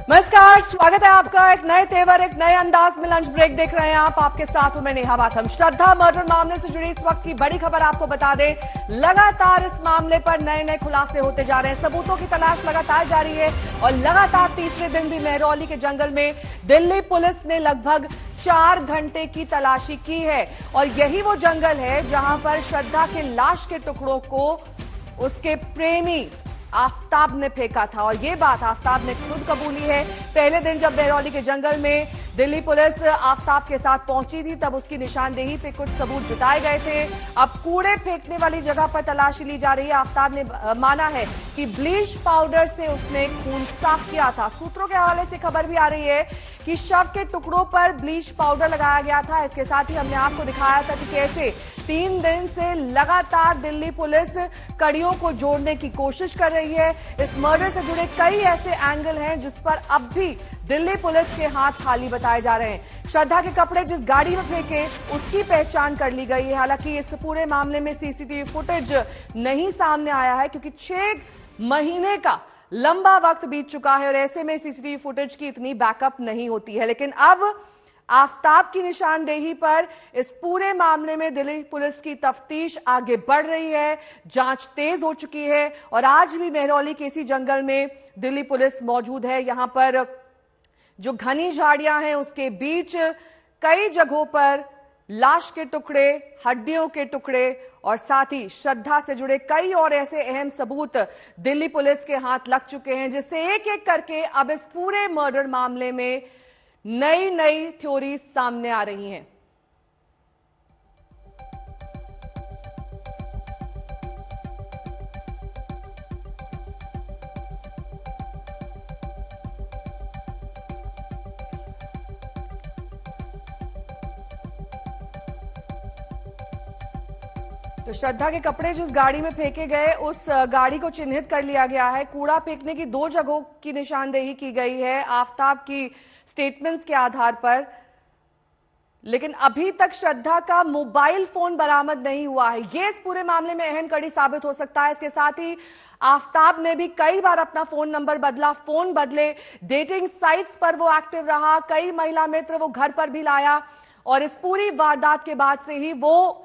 नमस्कार, स्वागत है आपका एक नए तेवर एक नए अंदाज में लंच ब्रेक देख रहे हैं आप। आपके साथ हूं मैं नेहा बाथम। श्रद्धा मर्डर मामले से जुड़ी इस वक्त की बड़ी खबर आपको बता दें, लगातार इस मामले पर नए नए खुलासे होते जा रहे हैं। सबूतों की तलाश लगातार जारी है और लगातार तीसरे दिन भी मेहरौली के जंगल में दिल्ली पुलिस ने लगभग 4 घंटे की तलाशी की है और यही वो जंगल है जहां पर श्रद्धा के लाश के टुकड़ों को उसके प्रेमी आफ्ताब ने फेंका था और ये बात आफ्ताब ने खुद कबूली है। पहले दिन जब मेहरौली के जंगल में दिल्ली पुलिस आफ्ताब के साथ पहुंची थी तब उसकी निशानदेही पे कुछ सबूत जुटाए गए थे। अब कूड़े फेंकने वाली जगह पर तलाशी ली जा रही है। आफ्ताब ने माना है कि ब्लीच पाउडर से उसने खून साफ किया था। सूत्रों के हवाले से खबर भी आ रही है कि शव के टुकड़ों पर ब्लीच पाउडर लगाया गया था। इसके साथ ही हमने आपको दिखाया था कि कैसे 3 दिन से लगातार दिल्ली पुलिस कड़ियों को जोड़ने की कोशिश कर रही है। इस मर्डर से जुड़े कई ऐसे एंगल हैं जिस पर अब भी दिल्ली पुलिस के हाथ खाली बताए जा रहे हैं। श्रद्धा के कपड़े जिस गाड़ी में फेंके उसकी पहचान कर ली गई है। हालांकि इस पूरे मामले में सीसीटीवी फुटेज नहीं सामने आया है क्योंकि 6 महीने का लंबा वक्त बीत चुका है और ऐसे में सीसीटीवी फुटेज की इतनी बैकअप नहीं होती है। लेकिन अब आफ्ताब की निशानदेही पर इस पूरे मामले में दिल्ली पुलिस की तफ्तीश आगे बढ़ रही है। जांच तेज हो चुकी है और आज भी मेहरौली के इसी जंगल में दिल्ली पुलिस मौजूद है। यहां पर जो घनी झाड़ियां हैं उसके बीच कई जगहों पर लाश के टुकड़े, हड्डियों के टुकड़े और साथ ही श्रद्धा से जुड़े कई और ऐसे अहम सबूत दिल्ली पुलिस के हाथ लग चुके हैं, जिससे एक एक करके अब इस पूरे मर्डर मामले में नई नई थ्योरी सामने आ रही हैं। तो श्रद्धा के कपड़े जिस गाड़ी में फेंके गए उस गाड़ी को चिन्हित कर लिया गया है। कूड़ा फेंकने की 2 जगहों की निशानदेही की गई है आफ्ताब की स्टेटमेंट्स के आधार पर, लेकिन अभी तक श्रद्धा का मोबाइल फोन बरामद नहीं हुआ है। यह इस पूरे मामले में अहम कड़ी साबित हो सकता है। इसके साथ ही आफ्ताब ने भी कई बार अपना फोन नंबर बदला, फोन बदले, डेटिंग साइट्स पर वो एक्टिव रहा, कई महिला मित्र वो घर पर भी लाया और इस पूरी वारदात के बाद से ही वो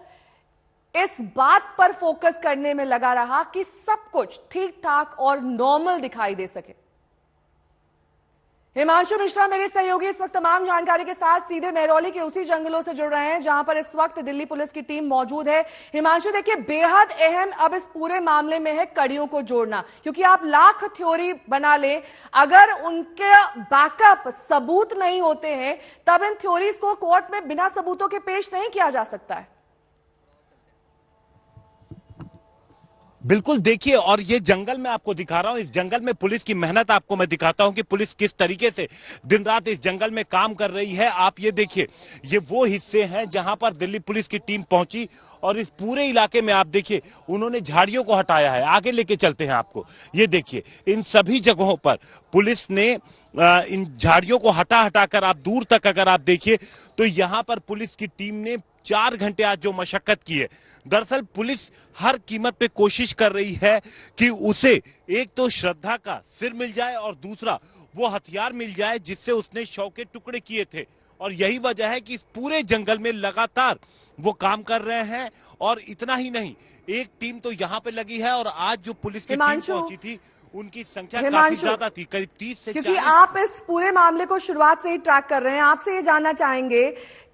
इस बात पर फोकस करने में लगा रहा कि सब कुछ ठीक ठाक और नॉर्मल दिखाई दे सके। हिमांशु मिश्रा मेरे सहयोगी इस वक्त तमाम जानकारी के साथ सीधे मेहरौली के उसी जंगलों से जुड़ रहे हैं जहां पर इस वक्त दिल्ली पुलिस की टीम मौजूद है। हिमांशु, देखिए, बेहद अहम अब इस पूरे मामले में है कड़ियों को जोड़ना, क्योंकि आप लाख थ्योरी बना लें, अगर उनके बैकअप सबूत नहीं होते हैं तब इन थ्योरीज को कोर्ट में बिना सबूतों के पेश नहीं किया जा सकता है। बिल्कुल, देखिए, और ये जंगल मैं आपको दिखा रहा हूं। इस जंगल में पुलिस की मेहनत आपको मैं दिखाता हूं कि पुलिस किस तरीके से दिन रात इस जंगल में काम कर रही है। आप ये देखिए, ये वो हिस्से हैं जहां पर दिल्ली पुलिस की टीम पहुंची और इस पूरे इलाके में आप देखिए उन्होंने झाड़ियों को हटाया है। आगे लेके चलते हैं आपको। ये देखिए, इन सभी जगहों पर पुलिस ने इन झाड़ियों को हटा हटाकर आप दूर तक अगर आप देखिए तो यहां पर पुलिस की टीम ने 4 घंटे आज जो मशक्कत की है। दरअसल पुलिस हर कीमत पे कोशिश कर रही है कि उसे एक तो श्रद्धा का सिर मिल जाए और दूसरा वो हथियार मिल जाए जिससे उसने शव के टुकड़े किए थे। और यही वजह है कि इस पूरे जंगल में लगातार वो काम कर रहे हैं। और इतना ही नहीं, एक टीम तो यहाँ पे लगी है और आज जो पुलिस की टीम पहुंची थी उनकी संख्या काफी ज्यादा थी, करीब 30 से 40। क्योंकि आप इस पूरे मामले को शुरुआत से ही ट्रैक कर रहे हैं, आपसे ये जानना चाहेंगे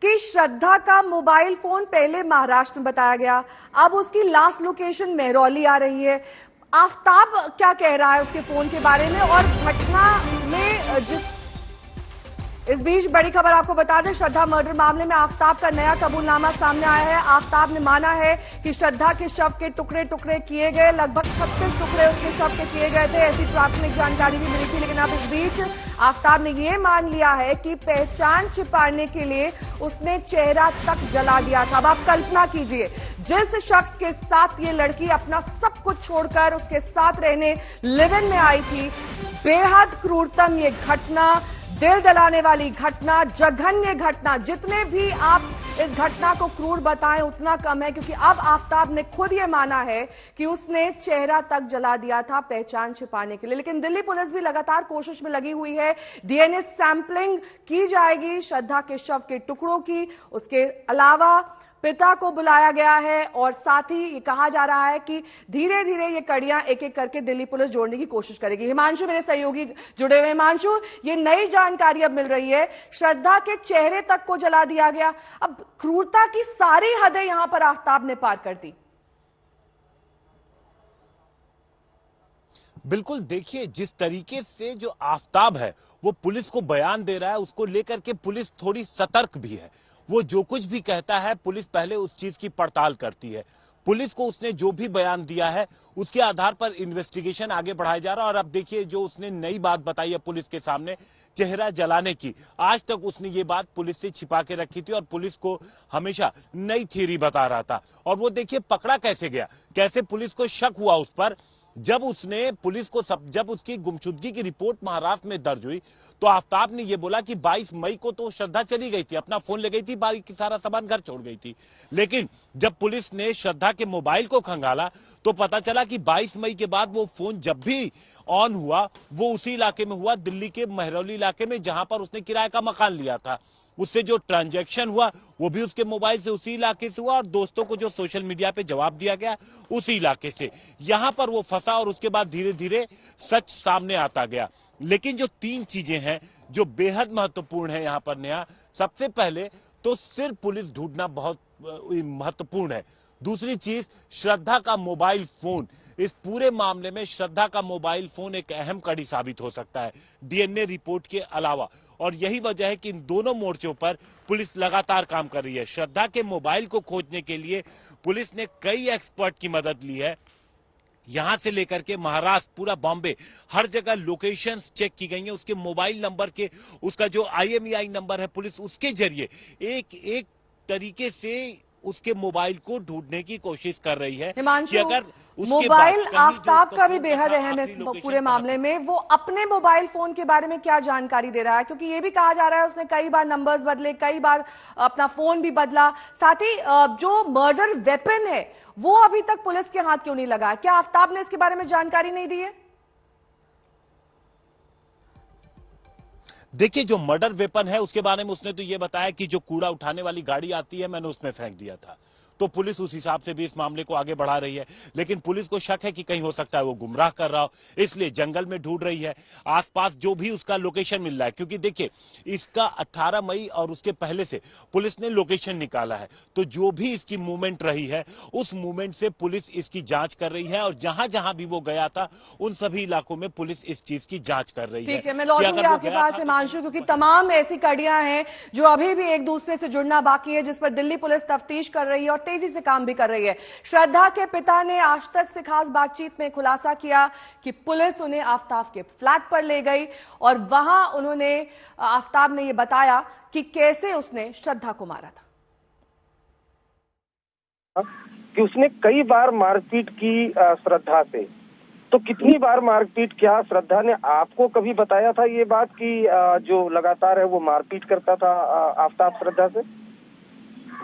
कि श्रद्धा का मोबाइल फोन पहले महाराष्ट्र में बताया गया, अब उसकी लास्ट लोकेशन मेहरौली आ रही है। आफ्ताब क्या कह रहा है उसके फोन के बारे में और घटना में इस बीच बड़ी खबर आपको बता दें, श्रद्धा मर्डर मामले में आफ्ताब का नया कबूलनामा सामने आया है। आफ्ताब ने माना है कि श्रद्धा के शव के टुकड़े टुकड़े किए गए, लगभग 36 टुकड़े उसके शव के किए गए थे, ऐसी प्राथमिक जानकारी भी मिली थी। लेकिन अब इस बीच आफ्ताब ने यह मान लिया है कि पहचान छिपाने के लिए उसने चेहरा तक जला दिया था। अब आप कल्पना कीजिए, जिस शख्स के साथ ये लड़की अपना सब कुछ छोड़कर उसके साथ रहने लिव इन में आई थी, बेहद क्रूरतम ये घटना दिल दहलाने वाली घटना, जघन्य घटना। जितने भी आप इस घटना को क्रूर बताएं उतना कम है, क्योंकि अब आफताब ने खुद ये माना है कि उसने चेहरा तक जला दिया था पहचान छिपाने के लिए। लेकिन दिल्ली पुलिस भी लगातार कोशिश में लगी हुई है। डीएनए सैंपलिंग की जाएगी श्रद्धा के शव के टुकड़ों की। उसके अलावा पिता को बुलाया गया है और साथ ही ये कहा जा रहा है कि धीरे धीरे ये कड़ियां एक एक करके दिल्ली पुलिस जोड़ने की कोशिश करेगी। हिमांशु मेरे सहयोगी जुड़े हुए। हिमांशु, ये नई जानकारी अब मिल रही है, श्रद्धा के चेहरे तक को जला दिया गया। अब क्रूरता की सारी हदें यहां पर आफताब ने पार कर दी। बिल्कुल, देखिए जिस तरीके से जो आफताब है वो पुलिस को बयान दे रहा है, उसको लेकर के पुलिस थोड़ी सतर्क भी है। वो जो कुछ भी कहता है पुलिस पहले उस चीज की पड़ताल करती है। पुलिस को उसने जो भी बयान दिया है उसके आधार पर इन्वेस्टिगेशन आगे बढ़ाया जा रहा है। और अब देखिए जो उसने नई बात बताई है पुलिस के सामने, चेहरा जलाने की। आज तक उसने ये बात पुलिस से छिपा के रखी थी और पुलिस को हमेशा नई थ्योरी बता रहा था। और वो देखिए पकड़ा कैसे गया, कैसे पुलिस को शक हुआ उस पर। जब उसने पुलिस को जब उसकी गुमशुदगी की रिपोर्ट महाराष्ट्र में दर्ज हुई तो आफताब ने यह बोला कि 22 मई को तो श्रद्धा चली गई थी, अपना फोन ले गई थी, बाकी सारा सामान घर छोड़ गई थी। लेकिन जब पुलिस ने श्रद्धा के मोबाइल को खंगाला तो पता चला कि 22 मई के बाद वो फोन जब भी ऑन हुआ वो उसी इलाके में हुआ, दिल्ली के महरौली इलाके में, जहां पर उसने किराए का मकान लिया था। उससे जो ट्रांजैक्शन हुआ वो भी उसके मोबाइल से उसी इलाके से हुआ और दोस्तों को जो सोशल मीडिया पे जवाब दिया गया उसी इलाके से। यहां पर वो फंसा और उसके बाद धीरे धीरे सच सामने आता गया। लेकिन जो 3 चीजें हैं जो बेहद महत्वपूर्ण है यहां पर नेहा, सबसे पहले तो सिर्फ पुलिस ढूंढना बहुत महत्वपूर्ण है। दूसरी चीज, श्रद्धा का मोबाइल फोन। इस पूरे मामले में श्रद्धा का मोबाइल फोन एक अहम कड़ी साबित हो सकता है डीएनए रिपोर्ट के अलावा। और यही वजह है कि इन दोनों मोर्चों पर पुलिस लगातार काम कर रही है। श्रद्धा के मोबाइल को खोजने के लिए पुलिस ने कई एक्सपर्ट की मदद ली है। यहां से लेकर के महाराष्ट्र, पूरा बॉम्बे, हर जगह लोकेशंस चेक की गई हैं। उसके मोबाइल नंबर के, उसका जो IMEI नंबर है, पुलिस उसके जरिए एक एक तरीके से उसके मोबाइल को ढूंढने की कोशिश कर रही है कि अगर मोबाइल आफताब का भी बेहद अहम है इस पूरे मामले में। वो अपने मोबाइल फोन के बारे में क्या जानकारी दे रहा है, क्योंकि ये भी कहा जा रहा है उसने कई बार नंबर्स बदले, कई बार अपना फोन भी बदला। साथ ही जो मर्डर वेपन है वो अभी तक पुलिस के हाथ क्यों नहीं लगा? क्या आफताब ने इसके बारे में जानकारी नहीं दी है? देखिए जो मर्डर वेपन है उसके बारे में उसने तो ये बताया कि जो कूड़ा उठाने वाली गाड़ी आती है मैंने उसमें फेंक दिया था। तो पुलिस उस हिसाब से भी इस मामले को आगे बढ़ा रही है। लेकिन पुलिस को शक है कि कहीं हो सकता है वो गुमराह कर रहा हो, इसलिए जंगल में ढूंढ रही है आसपास जो भी उसका लोकेशन मिल रहा है। क्योंकि देखिए इसका 18 मई और उसके पहले से पुलिस ने लोकेशन निकाला है, तो जो भी इसकी मूवमेंट रही है उस मूवमेंट से पुलिस इसकी जांच कर रही है। और जहां जहां भी वो गया था उन सभी इलाकों में पुलिस इस चीज की जांच कर रही है। ठीक है, मैं लौटूंगी आपके पास हिमांशु, क्योंकि तमाम ऐसी कड़ियां हैं जो अभी भी एक दूसरे से जुड़ना बाकी है, जिस पर दिल्ली पुलिस तफ्तीश कर रही है और तेजी से काम भी कर रही है। श्रद्धा के पिता ने आज तक से खास बातचीत में खुलासा किया कि पुलिस उन्हें आफताब के फ्लैट पर ले गई और वहां उन्होंने, आफताब ने यह बताया कि कैसे उसने श्रद्धा को मारा था। कि उसने कई बार मारपीट की श्रद्धा से। तो कितनी बार मारपीट किया? श्रद्धा ने आपको कभी बताया था ये बात कि जो लगातार है वो मारपीट करता था आफताब श्रद्धा से?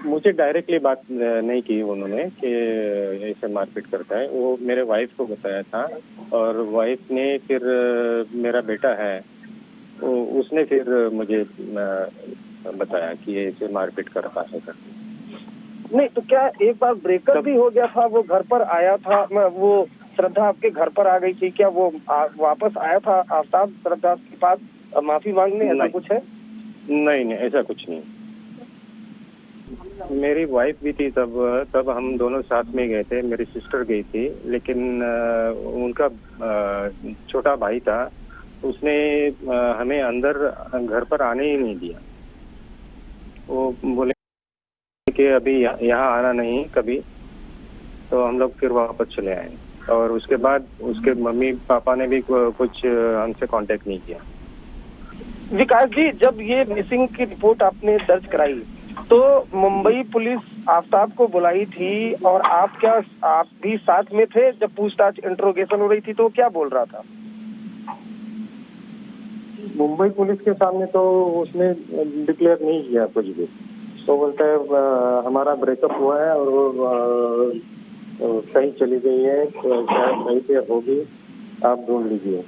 मुझे डायरेक्टली बात नहीं की उन्होंने कि ऐसे मारपीट करता है। वो मेरे वाइफ को बताया था और वाइफ ने फिर, मेरा बेटा है उसने फिर मुझे बताया कि ऐसे मारपीट करता है। नहीं तो क्या एक बार ब्रेकअप भी हो गया था? वो घर पर आया था, वो श्रद्धा आपके घर पर आ गई थी क्या? वो वापस आया था आफताब श्रद्धा के पास माफी मांगने, ऐसा कुछ है? नहीं, ऐसा कुछ नहीं। मेरी वाइफ भी थी तब हम दोनों साथ में गए थे। मेरी सिस्टर गई थी, लेकिन उनका छोटा भाई था, उसने हमें अंदर घर पर आने ही नहीं दिया। वो बोले कि अभी यहाँ आना नहीं कभी, तो हम लोग फिर वापस चले आए। और उसके बाद उसके मम्मी पापा ने भी कुछ हमसे कांटेक्ट नहीं किया। विकास जी, जब ये मिसिंग की रिपोर्ट आपने दर्ज कराई तो मुंबई पुलिस आफताब को बुलाई थी और आप भी साथ में थे जब पूछताछ इंट्रोगेशन हो रही थी? तो क्या बोल रहा था? मुंबई पुलिस के सामने तो उसने डिक्लेयर नहीं किया कुछ भी। तो बोलता है हमारा ब्रेकअप हुआ है और वो कहीं चली गई है, तो शायद कहीं पे होगी, आप ढूंढ लीजिए।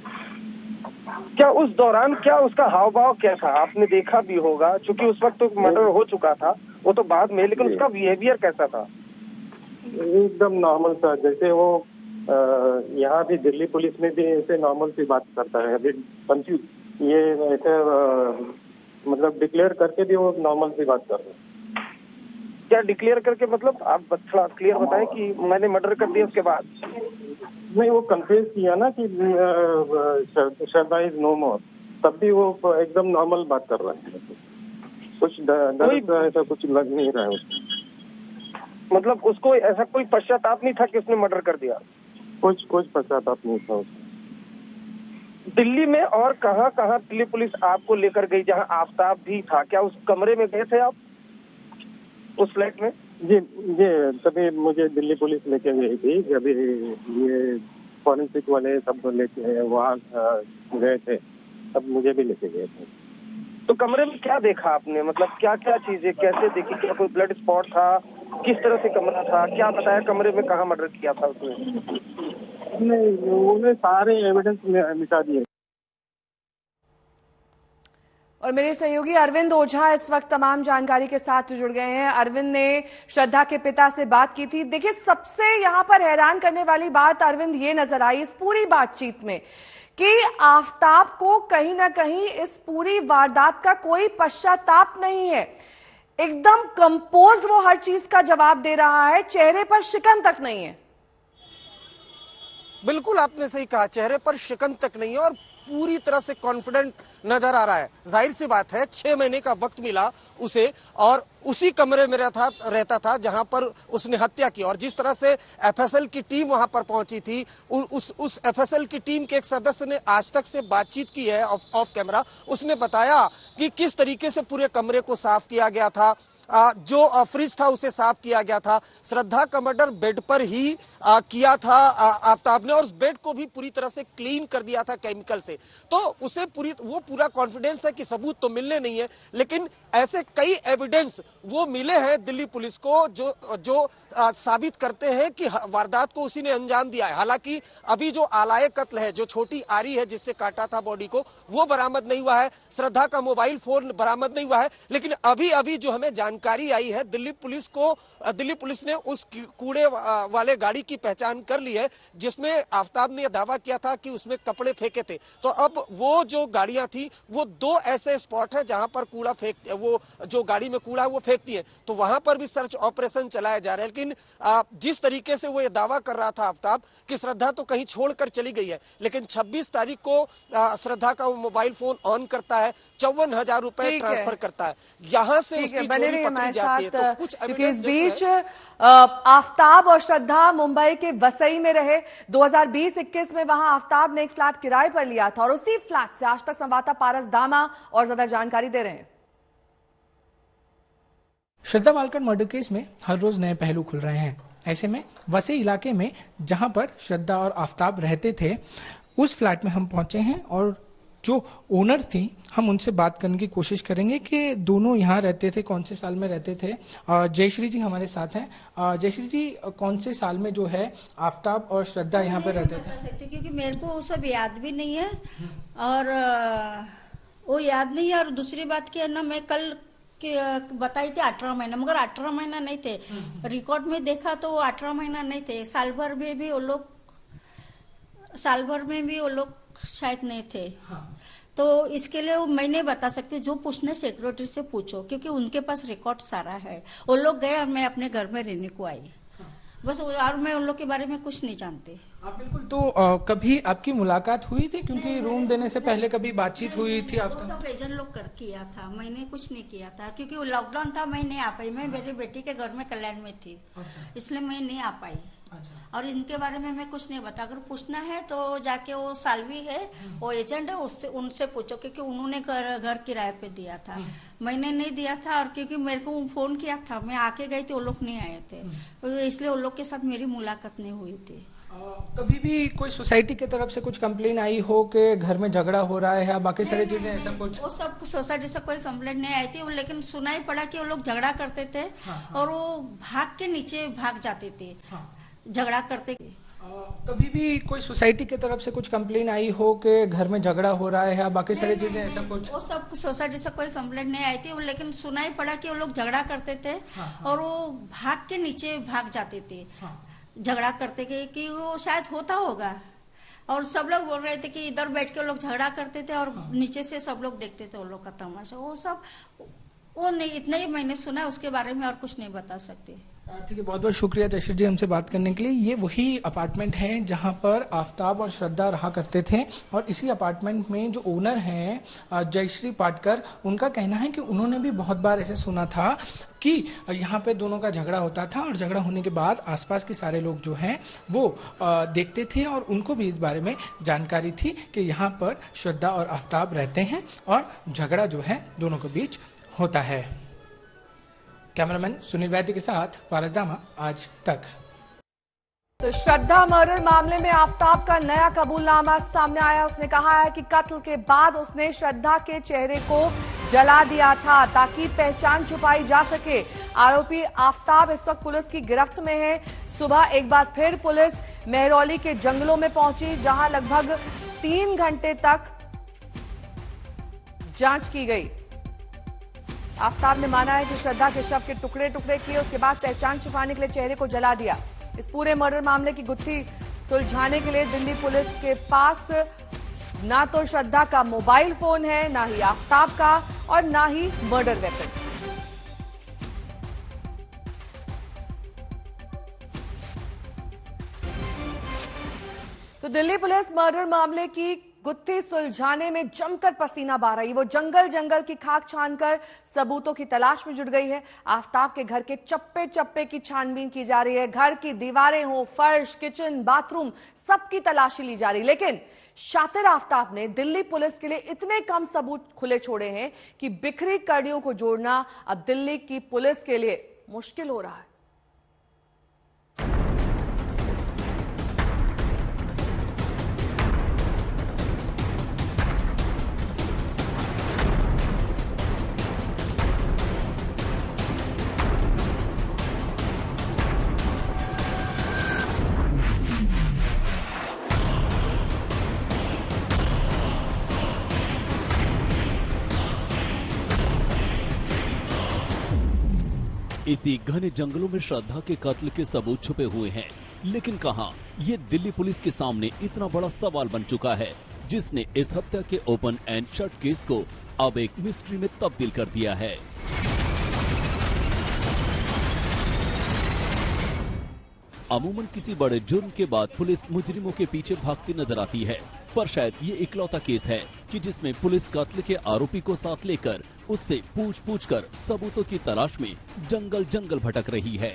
क्या उस दौरान क्या उसका हाव भाव क्या था, आपने देखा भी होगा, क्योंकि उस वक्त तो मर्डर हो चुका था, वो तो बाद में, लेकिन उसका बिहेवियर कैसा था? एकदम नॉर्मल था, जैसे वो यहाँ भी दिल्ली पुलिस में भी ऐसे नॉर्मल सी बात करता है। अभी कंफ्यूज ये ऐसे मतलब डिक्लेयर करके भी वो नॉर्मल सी बात कर रहे हैं। क्या डिक्लेयर करके मतलब, आप थोड़ा क्लियर बताएं कि मैंने मर्डर कर दिया उसके बाद? नहीं, वो कन्फेस किया ना कि श्रद्धा इज नो मोर, तब भी वो एकदम नॉर्मल बात कर रहा है। कुछ डर ऐसा कुछ लग नहीं रहा है उसको। मतलब उसको ऐसा कोई पश्चाताप नहीं था कि उसने मर्डर कर दिया? कुछ पश्चाताप नहीं था उसको। दिल्ली में और कहाँ कहाँ दिल्ली पुलिस आपको लेकर गई जहाँ आफ्ताब भी था? क्या उस कमरे में गए थे आप, उस फ्लैट में? जी, तभी मुझे दिल्ली पुलिस लेके गई थी, जब ये फॉरेंसिक वाले सब लेके वहाँ गए थे, तब मुझे भी लेके गए थे। तो कमरे में क्या देखा आपने, मतलब क्या क्या चीजें कैसे देखी? क्या कोई ब्लड स्पॉट था? किस तरह से कमरा था? क्या बताया कमरे में कहाँ मर्डर किया था उसने? नहीं, उन्होंने सारे एविडेंस मिटा दिए। और मेरे सहयोगी अरविंद ओझा इस वक्त तमाम जानकारी के साथ जुड़ गए हैं। अरविंद ने श्रद्धा के पिता से बात की थी। देखिए, सबसे यहां पर हैरान करने वाली बात अरविंद ये नजर आई इस पूरी बातचीत में कि आफ्ताब को कहीं ना कहीं इस पूरी वारदात का कोई पश्चाताप नहीं है। एकदम कंपोज्ड वो हर चीज का जवाब दे रहा है, चेहरे पर शिकन तक नहीं है। बिल्कुल आपने सही कहा, चेहरे पर शिकन तक नहीं है और पूरी तरह से कॉन्फिडेंट नजर आ रहा है। जाहिर सी बात है, 6 महीने का वक्त मिला उसे और उसी कमरे में रहता था जहां पर उसने हत्या की। और जिस तरह से एफएसएल की टीम वहां पर पहुंची थी, उस एफएसएल की टीम के एक सदस्य ने आज तक से बातचीत की है ऑफ कैमरा। उसने बताया कि किस तरीके से पूरे कमरे को साफ किया गया था, जो फ्रिज था उसे साफ किया गया था। श्रद्धा का मर्डर बेड पर ही किया था आफ्ताब ने, और उस बेड को भी पूरी तरह से क्लीन कर दिया था केमिकल से। तो उसे वो पूरा कॉन्फिडेंस है कि सबूत तो मिलने नहीं है, लेकिन ऐसे कई एविडेंस वो मिले हैं दिल्ली पुलिस को जो साबित करते हैं कि वारदात को उसी ने अंजाम दिया है। हालांकि अभी जो आलाए कत्ल है, जो छोटी आरी है जिससे काटा था बॉडी को, वो बरामद नहीं हुआ है। श्रद्धा का मोबाइल फोन बरामद नहीं हुआ है। लेकिन अभी जो हमें जानकारी आई है, दिल्ली पुलिस ने उस कूड़े वाले गाड़ी की पहचान कर ली है जिसमें आफ्ताब ने दावा किया था कि उसमें कपड़े फेंके थे। तो अब वो जो गाड़ियां थी, वो 2 ऐसे स्पॉट है जहां पर कूड़ा वो जो गाड़ी में कूड़ा वो फेंकती है, तो वहां पर भी सर्च ऑपरेशन चलाया जा रहा है। लेकिन जिस तरीके से वो ये दावा कर रहा था आफ्ताब कि श्रद्धा तो कहीं छोड़कर चली गई है, लेकिन 26 तारीख को श्रद्धा का वो मोबाइल फोन ऑन करता है, 54,000 रुपए ट्रांसफर करता है, यहाँ से उसकी चोरी पकड़ी जाती है। तो कुछ इस बीच आफ्ताब और श्रद्धा मुंबई के वसई में रहे। 2020-21 में वहां आफ्ताब ने एक फ्लैट किराए पर लिया था और उसी फ्लैट से आज तक संवाददाता पारस दामा और ज्यादा जानकारी दे रहे हैं। श्रद्धा वालकर मर्डर केस में हर रोज नए पहलू खुल रहे हैं। ऐसे में वसई इलाके में जहां पर श्रद्धा और आफ्ताब रहते थे, उस फ्लैट में हम पहुंचे हैं और जो ओनर थी, हम उनसे बात करने की कोशिश करेंगे कि दोनों यहाँ रहते थे, कौन से साल में रहते थे। जयश्री जी हमारे साथ हैं। जयश्री जी, कौन से साल में जो है आफ्ताब और श्रद्धा यहाँ पर रहते थे? क्योंकि मेरे को वो सब याद भी नहीं है और वो याद नहीं है। और दूसरी बात क्या है ना, मैं कल बताई थी 18 महीना, मगर 18 महीना नहीं थे। रिकॉर्ड में देखा तो वो 18 महीना नहीं थे। साल भर में भी वो लोग शायद नहीं थे। हाँ। तो इसके लिए मैं नहीं बता सकती, जो पूछने सेक्रेटरी से पूछो, क्योंकि उनके पास रिकॉर्ड सारा है। वो लोग गए और मैं अपने घर में रहने को आई। बस, और मैं उन लोग के बारे में कुछ नहीं जानती। बिल्कुल। तो कभी आपकी मुलाकात हुई थी? क्योंकि रूम देने से पहले कभी बातचीत हुई थी आपका? सब एजेंट लोग कर किया था, मैंने कुछ नहीं किया था, क्योंकि वो लॉकडाउन था, मैं नहीं आ पाई। मैं मेरी बेटी के घर में कल्याण में थी। अच्छा। इसलिए मैं नहीं आ पाई। अच्छा। और इनके बारे में मैं कुछ नहीं बता। अगर पूछना है तो जाके वो सालवी है, वो एजेंट है, उनसे पूछो, क्योंकि उन्होंने घर किराए पे दिया था। मैंने नहीं दिया था। और क्योंकि मेरे को फोन किया था, मैं आके गई थी, वो लोग नहीं आए थे, इसलिए वो लोग के साथ मेरी मुलाकात नहीं हुई थी। कभी भी कोई सोसाइटी की तरफ से कुछ कंप्लेन आई हो कि घर में झगड़ा हो रहा है या बाकी सारी चीजें ऐसा कुछ? वो सब सोसाइटी से कोई कंप्लेंट नहीं आई थी, लेकिन सुना ही पड़ा कि वो लोग झगड़ा करते थे और वो भाग के नीचे भाग जाते थे झगड़ा करते। कभी भी कोई सोसाइटी की तरफ से कुछ कंप्लेन आई हो कि घर में झगड़ा हो रहा है या बाकी सारी चीजें ऐसा कुछ? वो सब सोसाइटी से कोई कंप्लेंट नहीं आई थी, लेकिन सुना ही पड़ा कि वो लोग झगड़ा करते थे और वो भाग के नीचे भाग जाते थे झगड़ा करते कि वो शायद होता होगा। और सब लोग बोल रहे थे कि इधर बैठ के वो लोग झगड़ा करते थे और नीचे से सब लोग देखते थे वो लोग का तमाशा। वो सब वो नहीं, इतना ही मैंने सुना है, उसके बारे में और कुछ नहीं बता सकते। ठीक है, बहुत बहुत शुक्रिया जयश्री जी हमसे बात करने के लिए। ये वही अपार्टमेंट है जहां पर आफ्ताब और श्रद्धा रहा करते थे और इसी अपार्टमेंट में जो ओनर हैं जयश्री पाटकर, उनका कहना है कि उन्होंने भी बहुत बार ऐसे सुना था कि यहाँ पे दोनों का झगड़ा होता था और झगड़ा होने के बाद आसपास के सारे लोग जो हैं वो देखते थे और उनको भी इस बारे में जानकारी थी कि यहाँ पर श्रद्धा और आफ्ताब रहते हैं और झगड़ा जो है दोनों के बीच होता है। कैमरामैन सुनील वैद्य के साथ पारस दामा, आज तक। तो श्रद्धा मर्डर मामले में आफ्ताब का नया कबूलनामा सामने आया। उसने कहा है कि कत्ल के बाद उसने श्रद्धा के चेहरे को जला दिया था ताकि पहचान छुपाई जा सके। आरोपी आफ्ताब इस वक्त पुलिस की गिरफ्त में है। सुबह एक बार फिर पुलिस मेहरौली के जंगलों में पहुंची, जहां लगभग 3 घंटे तक जांच की गई। आफ्ताब ने माना है कि श्रद्धा के शव के टुकड़े टुकड़े किए, उसके बाद पहचान छुपाने के लिए चेहरे को जला दिया। इस पूरे मर्डर मामले की गुत्थी सुलझाने के लिए दिल्ली पुलिस के पास ना तो श्रद्धा का मोबाइल फोन है, ना ही आफ्ताब का और ना ही मर्डर वेपन। तो दिल्ली पुलिस मर्डर मामले की गुत्थी सुलझाने में जमकर पसीना बहा रही। वो जंगल जंगल की खाक छानकर सबूतों की तलाश में जुट गई है। आफ्ताब के घर के चप्पे चप्पे की छानबीन की जा रही है। घर की दीवारें हो, फर्श, किचन, बाथरूम, सबकी तलाशी ली जा रही। लेकिन शातिर आफ्ताब ने दिल्ली पुलिस के लिए इतने कम सबूत खुले छोड़े हैं कि बिखरी कड़ियों को जोड़ना अब दिल्ली की पुलिस के लिए मुश्किल हो रहा है। इसी घने जंगलों में श्रद्धा के कत्ल के सबूत छुपे हुए हैं, लेकिन कहां? ये दिल्ली पुलिस के सामने इतना बड़ा सवाल बन चुका है, जिसने इस हत्या के ओपन एंड शट केस को अब एक मिस्ट्री में तब्दील कर दिया है। अमूमन किसी बड़े जुर्म के बाद पुलिस मुजरिमों के पीछे भागती नजर आती है, पर शायद ये इकलौता केस है कि जिसमें पुलिस कत्ल के आरोपी को साथ लेकर उससे पूछ कर सबूतों की तलाश में जंगल जंगल भटक रही है।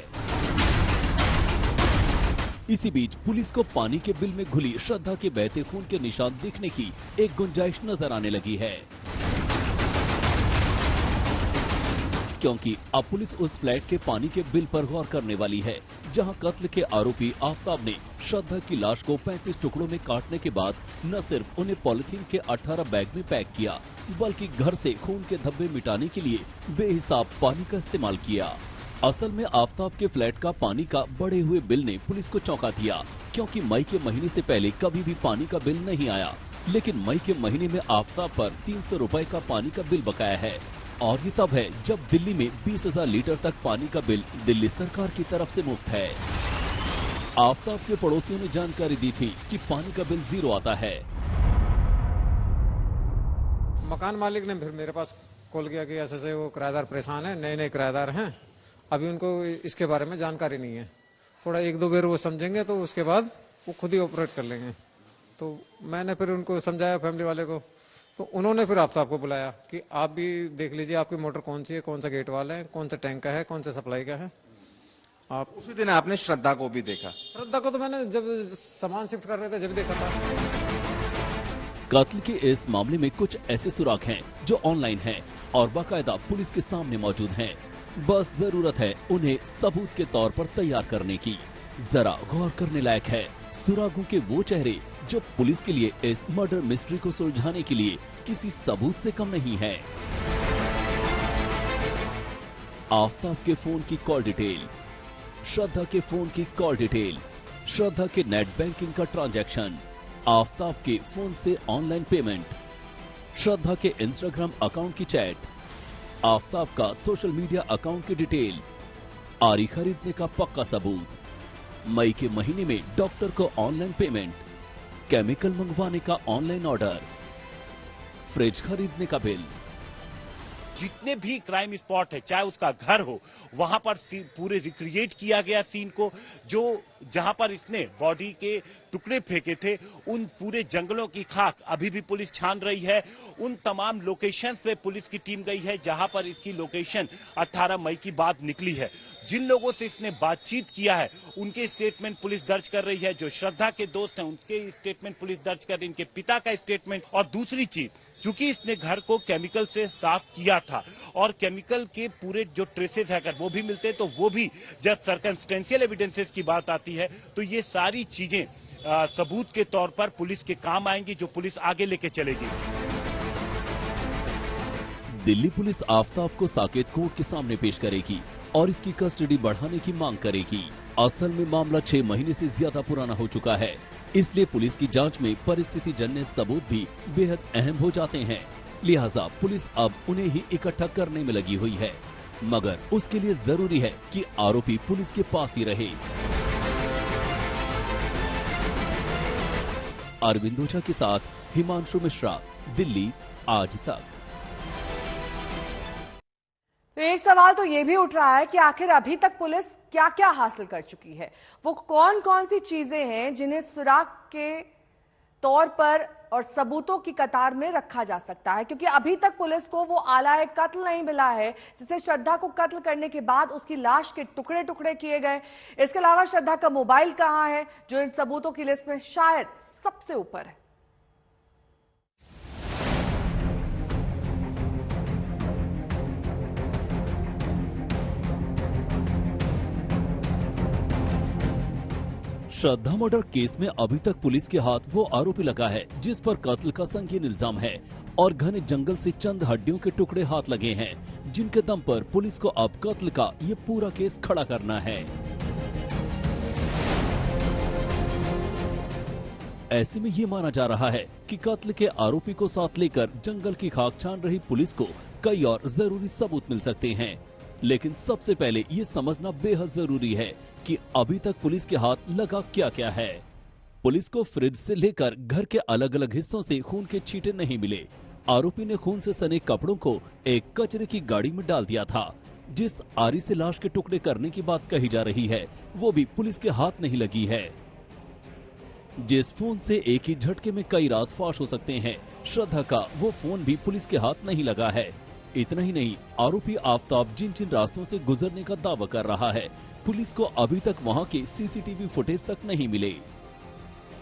इसी बीच पुलिस को पानी के बिल में घुली श्रद्धा के बहते खून के निशान दिखने की एक गुंजाइश नजर आने लगी है, क्योंकि अब पुलिस उस फ्लैट के पानी के बिल पर गौर करने वाली है, जहां कत्ल के आरोपी आफ्ताब ने श्रद्धा की लाश को 35 टुकड़ों में काटने के बाद न सिर्फ उन्हें पॉलिथीन के 18 बैग में पैक किया, बल्कि घर से खून के धब्बे मिटाने के लिए बेहिसाब पानी का इस्तेमाल किया। असल में आफ्ताब के फ्लैट का पानी का बढ़े हुए बिल ने पुलिस को चौंका दिया, क्योंकि मई के महीने से पहले कभी भी पानी का बिल नहीं आया, लेकिन मई के महीने में आफ्ताब पर 300 रुपए का पानी का बिल बकाया है। और ये तब है जब दिल्ली में 20,000 लीटर तक पानी का बिल दिल्ली सरकार की तरफ से मुफ्त है। आफ्ताब के पड़ोसियों ने जानकारी दी थी कि पानी का बिल 0 आता है। मकान मालिक ने फिर मेरे पास कॉल किया कि ऐसे वो किराएदार परेशान है, नए नए किराएदार हैं, अभी उनको इसके बारे में जानकारी नहीं है, थोड़ा 1-2 बार वो समझेंगे तो उसके बाद वो खुद ही ऑपरेट कर लेंगे। तो मैंने फिर उनको समझाया फैमिली वाले को, तो उन्होंने फिर आफ्ताब को बुलाया कि आप भी देख लीजिए आपकी मोटर कौन सी है, कौन सा गेट वाला है, कौन सा टैंक का है, कौन सा सप्लाई का है। आप उसी दिन आपने श्रद्धा को भी देखा? श्रद्धा को तो मैंने जब सामान शिफ्ट कर रहे थे जब देखा था। कत्ल के इस मामले में कुछ ऐसे सुराग हैं जो ऑनलाइन हैं और बाकायदा पुलिस के सामने मौजूद हैं। बस जरूरत है उन्हें सबूत के तौर पर तैयार करने की। जरा गौर करने लायक है सुरागों के वो चेहरे जो पुलिस के लिए इस मर्डर मिस्ट्री को सुलझाने के लिए किसी सबूत से कम नहीं है। आफताब के फोन की कॉल डिटेल, श्रद्धा के फोन की कॉल डिटेल, श्रद्धा के नेट बैंकिंग का ट्रांजैक्शन, आफताब के फोन से ऑनलाइन पेमेंट, श्रद्धा के इंस्टाग्राम अकाउंट की चैट, आफताब का सोशल मीडिया अकाउंट की डिटेल, आरी खरीदने का पक्का सबूत, मई के महीने में डॉक्टर को ऑनलाइन पेमेंट, केमिकल मंगवाने का ऑनलाइन ऑर्डर, फ्रिज खरीदने का बिल। जितने भी क्राइम स्पॉट है, चाहे उसका घर हो, वहां पर पूरे रिक्रिएट किया गया सीन को, जो जहां पर इसने बॉडी के टुकड़े फेंके थे, उन पूरे जंगलों की खाक अभी भी पुलिस छान रही है। उन तमाम लोकेशंस पे पुलिस की टीम गई है जहां पर इसकी लोकेशन 18 मई की बात निकली है। जिन लोगों से इसने बातचीत किया है उनके स्टेटमेंट पुलिस दर्ज कर रही है। जो श्रद्धा के दोस्त हैं उनके स्टेटमेंट पुलिस दर्ज कर रही है, इनके पिता का स्टेटमेंट। और दूसरी चीज, चूंकि इसने घर को केमिकल से साफ किया था और केमिकल के पूरे जो ट्रेसेस है अगर वो भी मिलते तो वो भी जब सर्कमस्टेंशियल एविडेंसेस की बात आती है तो ये सारी चीजें सबूत के तौर पर पुलिस के काम आएंगी, जो पुलिस आगे लेके चलेगी। दिल्ली पुलिस आफताब को साकेत कोर्ट के सामने पेश करेगी और इसकी कस्टडी बढ़ाने की मांग करेगी। असल में मामला 6 महीने से ज्यादा पुराना हो चुका है, इसलिए पुलिस की जांच में परिस्थिति जन्य सबूत भी बेहद अहम हो जाते हैं। लिहाजा पुलिस अब उन्हें ही इकट्ठा करने में लगी हुई है, मगर उसके लिए जरूरी है कि आरोपी पुलिस के पास ही रहे। अरविंद ओझा के साथ हिमांशु मिश्रा, दिल्ली आज तक। तो एक सवाल तो ये भी उठ रहा है कि आखिर अभी तक पुलिस क्या क्या हासिल कर चुकी है, वो कौन कौन सी चीजें हैं जिन्हें सुराग के तौर पर और सबूतों की कतार में रखा जा सकता है, क्योंकि अभी तक पुलिस को वो आला कत्ल नहीं मिला है जिसे श्रद्धा को कत्ल करने के बाद उसकी लाश के टुकड़े टुकड़े किए गए। इसके अलावा श्रद्धा का मोबाइल कहां है, जो इन सबूतों की लिस्ट में शायद सबसे ऊपर है। श्रद्धा मर्डर केस में अभी तक पुलिस के हाथ वो आरोपी लगा है जिस पर कत्ल का संगीन इल्जाम है और घने जंगल से चंद हड्डियों के टुकड़े हाथ लगे हैं, जिनके दम पर पुलिस को अब कत्ल का ये पूरा केस खड़ा करना है। ऐसे में ये माना जा रहा है कि कत्ल के आरोपी को साथ लेकर जंगल की खाक छान रही पुलिस को कई और जरूरी सबूत मिल सकते हैं, लेकिन सबसे पहले ये समझना बेहद जरूरी है कि अभी तक पुलिस के हाथ लगा क्या क्या है। पुलिस को फ्रिज से लेकर घर के अलग अलग हिस्सों से खून के छींटे नहीं मिले। आरोपी ने खून से सने कपड़ों को एक कचरे की गाड़ी में डाल दिया था। जिस आरी से लाश के टुकड़े करने की बात कही जा रही है वो भी पुलिस के हाथ नहीं लगी है। जिस फोन से एक ही झटके में कई राज फाश हो सकते हैं, श्रद्धा का वो फोन भी पुलिस के हाथ नहीं लगा है। इतना ही नहीं, आरोपी आफताब जिन जिन रास्तों से गुजरने का दावा कर रहा है, पुलिस को अभी तक वहां के सीसीटीवी फुटेज तक नहीं मिले।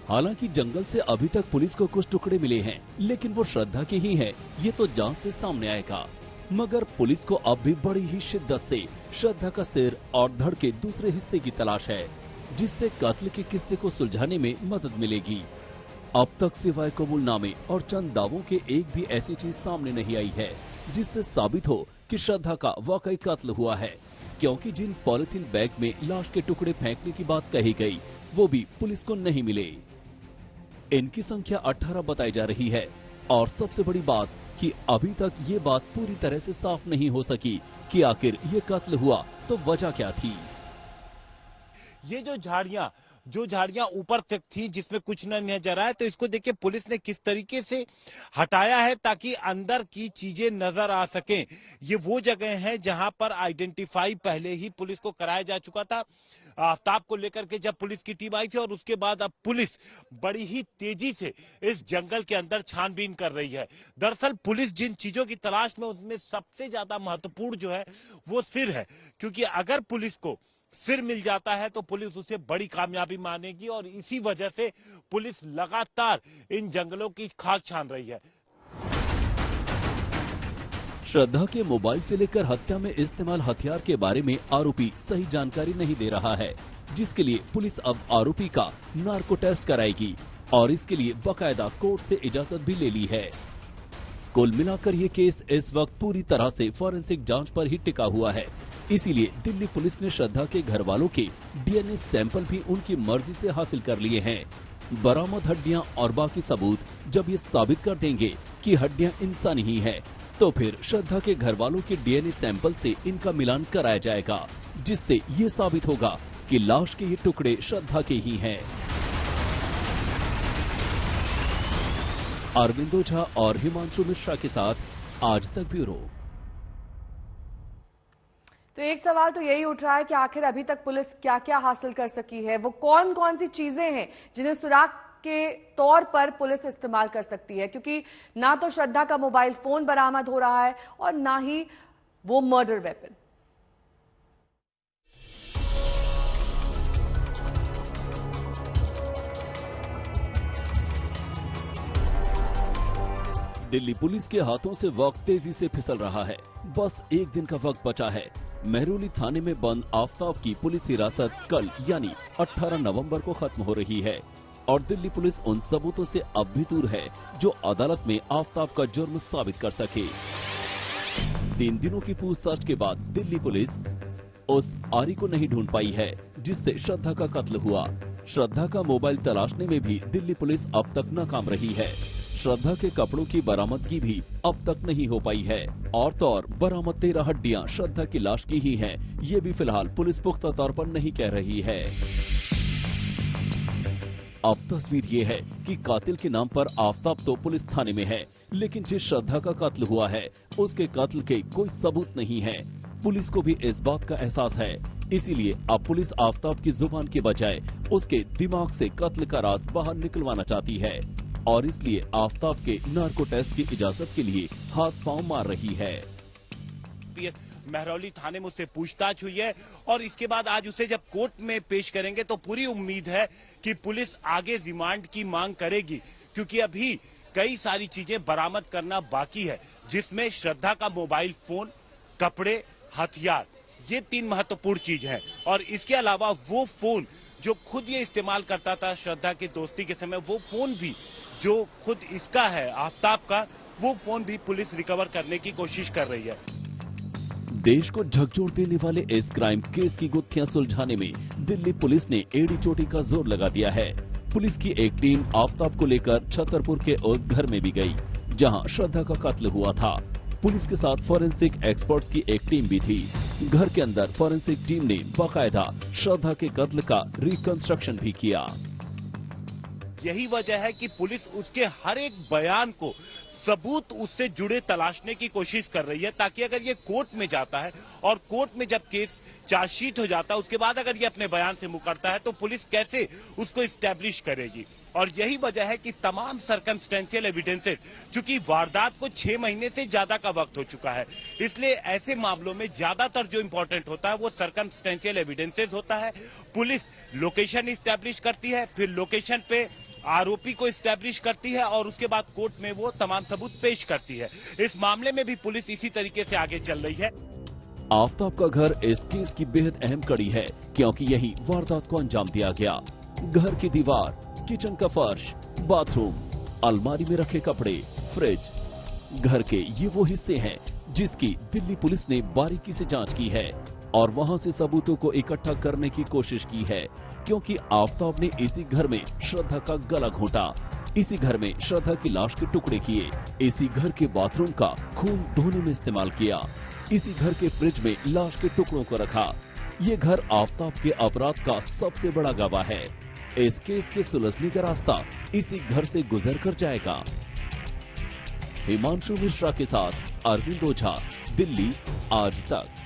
हालांकि जंगल से अभी तक पुलिस को कुछ टुकड़े मिले हैं, लेकिन वो श्रद्धा के ही हैं, ये तो जांच से सामने आएगा। मगर पुलिस को अब भी बड़ी ही शिद्दत से श्रद्धा का सिर और धड़ के दूसरे हिस्से की तलाश है, जिससे कत्ल के किस्से को सुलझाने में मदद मिलेगी। अब तक सिवाय कबूलनामे और चंद दावों के एक भी ऐसी चीज सामने नहीं आई है जिससे साबित हो कि श्रद्धा का वाकई कत्ल हुआ है, क्योंकि जिन पॉलिथीन बैग में लाश के टुकड़े फेंकने की बात कही गई वो भी पुलिस को नहीं मिले। इनकी संख्या 18 बताई जा रही है और सबसे बड़ी बात कि अभी तक ये बात पूरी तरह से साफ नहीं हो सकी कि आखिर ये कत्ल हुआ तो वजह क्या थी। ये जो झाड़ियां ऊपर तक थी जिसमें कुछ न नजर आया, तो इसको देखिए पुलिस ने किस तरीके से हटाया है ताकि अंदर की चीजें नजर आ सकें। ये वो जगह है जहां पर आइडेंटिफाई पहले ही पुलिस को कराया जा चुका था आफताब को लेकर के, जब पुलिस की टीम आई थी। और उसके बाद अब पुलिस बड़ी ही तेजी से इस जंगल के अंदर छानबीन कर रही है। दरअसल पुलिस जिन चीजों की तलाश में, उनमें सबसे ज्यादा महत्वपूर्ण जो है वो सिर है, क्योंकि अगर पुलिस को सिर मिल जाता है तो पुलिस उसे बड़ी कामयाबी मानेगी और इसी वजह से पुलिस लगातार इन जंगलों की खाक छान रही है। श्रद्धा के मोबाइल से लेकर हत्या में इस्तेमाल हथियार के बारे में आरोपी सही जानकारी नहीं दे रहा है। जिसके लिए पुलिस अब आरोपी का नार्को टेस्ट कराएगी और इसके लिए बकायदा कोर्ट से इजाजत भी ले ली है। कुल मिलाकर ये केस इस वक्त पूरी तरह से फॉरेंसिक जांच पर ही टिका हुआ है। इसीलिए दिल्ली पुलिस ने श्रद्धा के घर वालों के डीएनए सैंपल भी उनकी मर्जी से हासिल कर लिए हैं। बरामद हड्डियां और बाकी सबूत जब ये साबित कर देंगे कि हड्डियां इंसानी ही है, तो फिर श्रद्धा के घर वालों के डीएनए सैंपल से इनका मिलान कराया जाएगा, जिससे ये साबित होगा कि लाश के ये टुकड़े श्रद्धा के ही हैं। अरविंद ओझा और हिमांशु मिश्रा के साथ आज तक ब्यूरो। तो एक सवाल तो यही उठ रहा है कि आखिर अभी तक पुलिस क्या क्या हासिल कर सकी है, वो कौन कौन सी चीजें हैं जिन्हें सुराग के तौर पर पुलिस इस्तेमाल कर सकती है, क्योंकि ना तो श्रद्धा का मोबाइल फोन बरामद हो रहा है और ना ही वो मर्डर वेपन। दिल्ली पुलिस के हाथों से वक्त तेजी से फिसल रहा है। बस एक दिन का वक्त बचा है। मेहरौली थाने में बंद आफताब की पुलिस हिरासत कल यानी 18 नवंबर को खत्म हो रही है और दिल्ली पुलिस उन सबूतों से अब भी दूर है जो अदालत में आफताब का जुर्म साबित कर सके। 3 दिनों की पूछताछ के बाद दिल्ली पुलिस उस आरी को नहीं ढूंढ पाई है जिससे श्रद्धा का कत्ल हुआ। श्रद्धा का मोबाइल तलाशने में भी दिल्ली पुलिस अब तक नाकाम रही है। श्रद्धा के कपड़ों की बरामदगी भी अब तक नहीं हो पाई है और तो और बरामद 13 हड्डियां श्रद्धा की लाश की ही हैं। ये भी फिलहाल पुलिस पुख्ता तौर पर नहीं कह रही है। अब तस्वीर ये है कि कातिल के नाम पर आफताब तो पुलिस थाने में है, लेकिन जिस श्रद्धा का कत्ल हुआ है उसके कत्ल के कोई सबूत नहीं है। पुलिस को भी इस बात का एहसास है, इसीलिए अब पुलिस आफताब की जुबान के बजाय उसके दिमाग से कत्ल का राज बाहर निकलवाना चाहती है और इसलिए आफताब के नार्को टेस्ट की इजाजत के लिए हाथ पांव मार रही है। मेहरौली थाने में उससे पूछताछ हुई है और इसके बाद आज उसे जब कोर्ट में पेश करेंगे तो पूरी उम्मीद है कि पुलिस आगे रिमांड की मांग करेगी, क्योंकि अभी कई सारी चीजें बरामद करना बाकी है, जिसमें श्रद्धा का मोबाइल फोन, कपड़े, हथियार, ये 3 महत्वपूर्ण चीज हैं। और इसके अलावा वो फोन जो खुद ये इस्तेमाल करता था श्रद्धा की दोस्ती के समय, वो फोन भी जो खुद इसका है आफताब का, वो फोन भी पुलिस रिकवर करने की कोशिश कर रही है। देश को झकझोर देने वाले इस क्राइम केस की गुत्थियां सुलझाने में दिल्ली पुलिस ने एड़ी चोटी का जोर लगा दिया है। पुलिस की एक टीम आफताब को लेकर छतरपुर के उस घर में भी गई जहां श्रद्धा का कत्ल हुआ था। पुलिस के साथ फॉरेंसिक एक्सपर्ट्स की एक टीम भी थी। घर के अंदर फॉरेंसिक टीम ने बाकायदा श्रद्धा के कत्ल का रिकंस्ट्रक्शन भी किया। यही वजह है कि पुलिस उसके हर एक बयान को, सबूत उससे जुड़े तलाशने की कोशिश कर रही है, ताकि अगर ये कोर्ट में जाता है और कोर्ट में जब केस चार्जशीट हो जाता है उसके बाद अगर ये अपने बयान से मुकरता है तो पुलिस कैसे उसको इस्टेब्लिश करेगी। और यही वजह है कि तमाम सर्कमस्टेंशियल एविडेंसेस, चूंकि वारदात को 6 महीने से ज्यादा का वक्त हो चुका है, इसलिए ऐसे मामलों में ज्यादातर जो इंपॉर्टेंट होता है वो सर्कमस्टेंशियल एविडेंसेस होता है। पुलिस लोकेशन इस्टेब्लिश करती है, फिर लोकेशन पे आरोपी को इस्टेब्लिश करती है और उसके बाद कोर्ट में वो तमाम सबूत पेश करती है। इस मामले में भी पुलिस इसी तरीके से आगे चल रही है। आफताब का घर इस केस की बेहद अहम कड़ी है, क्योंकि यही वारदात को अंजाम दिया गया। घर की दीवार, किचन का फर्श, बाथरूम, अलमारी में रखे कपड़े, फ्रिज, घर के ये वो हिस्से हैं जिसकी दिल्ली पुलिस ने बारीकी से जांच की है और वहां से सबूतों को इकट्ठा करने की कोशिश की है, क्योंकि आफताब ने इसी घर में श्रद्धा का गला घोंटा, इसी घर में श्रद्धा की लाश के टुकड़े किए, इसी घर के बाथरूम का खून धोने में इस्तेमाल किया, इसी घर के फ्रिज में लाश के टुकड़ों को रखा। ये घर आफताब के अपराध का सबसे बड़ा गवाह है। इस केस के सुलझने का रास्ता इसी घर से गुजर कर जाएगा। हिमांशु मिश्रा के साथ अरविंद ओझा, दिल्ली आज तक।